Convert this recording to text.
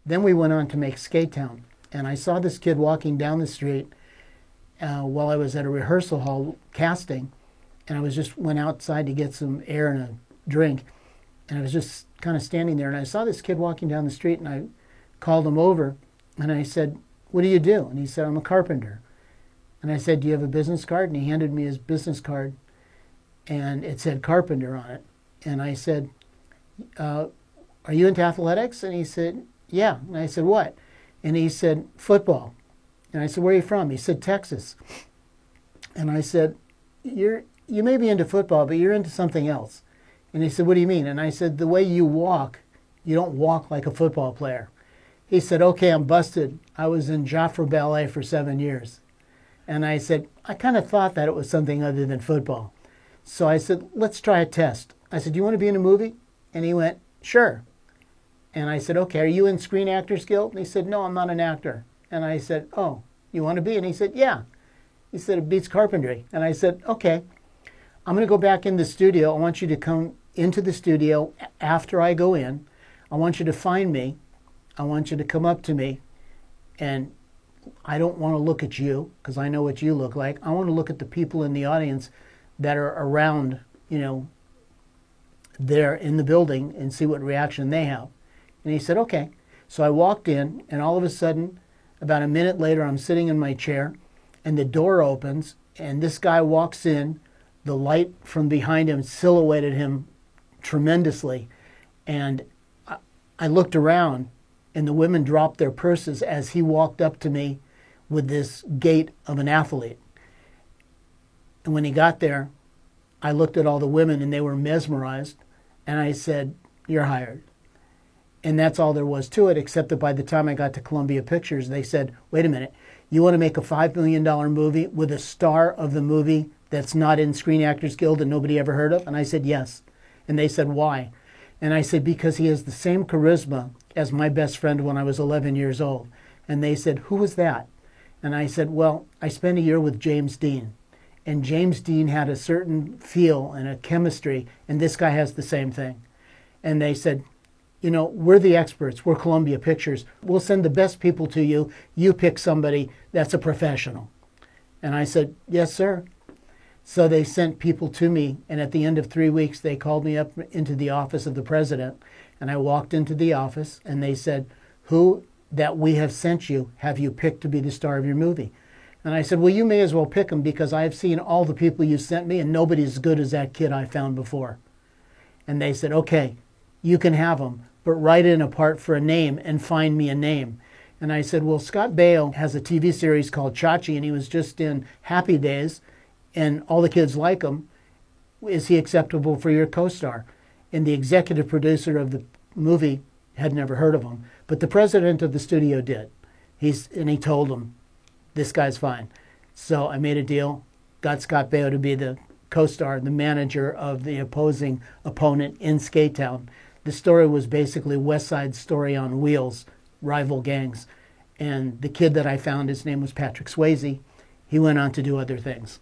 Then we went on to make Skate Town. And I saw this kid walking down the street while I was at a rehearsal hall casting. And I was just went outside to get some air and a drink. And I was just kind of standing there. And I saw this kid walking down the street. And I called him over. And I said, "What do you do?" And he said, "I'm a carpenter." And I said, "Do you have a business card?" And he handed me his business card. And it said carpenter on it. And I said, "Are you into athletics?" And he said, "Yeah." And I said, "What?" And he said, "Football." And I said, "Where are you from?" He said, "Texas." And I said, You may be into football, but you're into something else." And he said, "What do you mean?" And I said, "The way you walk, you don't walk like a football player." He said, "Okay, I'm busted. I was in Joffre Ballet for 7 years." And I said, "I kind of thought that it was something other than football." So I said, "Let's try a test." I said, "Do you want to be in a movie?" And he went, "Sure." And I said, "Okay, are you in Screen Actors Guild?" And he said, "No, I'm not an actor." And I said, "Oh, you want to be?" And he said, "Yeah." He said, "It beats carpentry." And I said, "Okay, I'm going to go back in the studio. I want you to come into the studio after I go in. I want you to find me. I want you to come up to me. And I don't want to look at you because I know what you look like. I want to look at the people in the audience that are around, there in the building and see what reaction they have." And he said, "Okay." So I walked in, and all of a sudden, about a minute later, I'm sitting in my chair, and the door opens, and this guy walks in. The light from behind him silhouetted him tremendously. And I looked around, and the women dropped their purses as he walked up to me with this gait of an athlete. And when he got there, I looked at all the women, and they were mesmerized. And I said, "You're hired." And that's all there was to it, except that by the time I got to Columbia Pictures, they said, "Wait a minute, you want to make a $5 million movie with a star of the movie that's not in Screen Actors Guild and nobody ever heard of?" And I said, "Yes." And they said, "Why?" And I said, "Because he has the same charisma as my best friend when I was 11 years old." And they said, "Who was that?" And I said, "Well, I spent a year with James Dean. And James Dean had a certain feel and a chemistry, and this guy has the same thing." And they said, "We're the experts. We're Columbia Pictures. We'll send the best people to you. You pick somebody that's a professional." And I said, "Yes, sir." So they sent people to me, and at the end of 3 weeks, they called me up into the office of the president, and I walked into the office, and they said, "Who that we have sent you have you picked to be the star of your movie?" And I said, "Well, you may as well pick him because I have seen all the people you sent me, and nobody's as good as that kid I found before." And they said, "Okay, you can have him, but write in a part for a name and find me a name." And I said, "Well, Scott Baio has a TV series called Chachi, and he was just in Happy Days, and all the kids like him. Is he acceptable for your co-star?" And the executive producer of the movie had never heard of him, but the president of the studio did. He told him, "This guy's fine." So I made a deal, got Scott Baio to be the co-star, the manager of the opposing opponent in Skate Town. The story was basically West Side Story on wheels, rival gangs. And the kid that I found, his name was Patrick Swayze. He went on to do other things.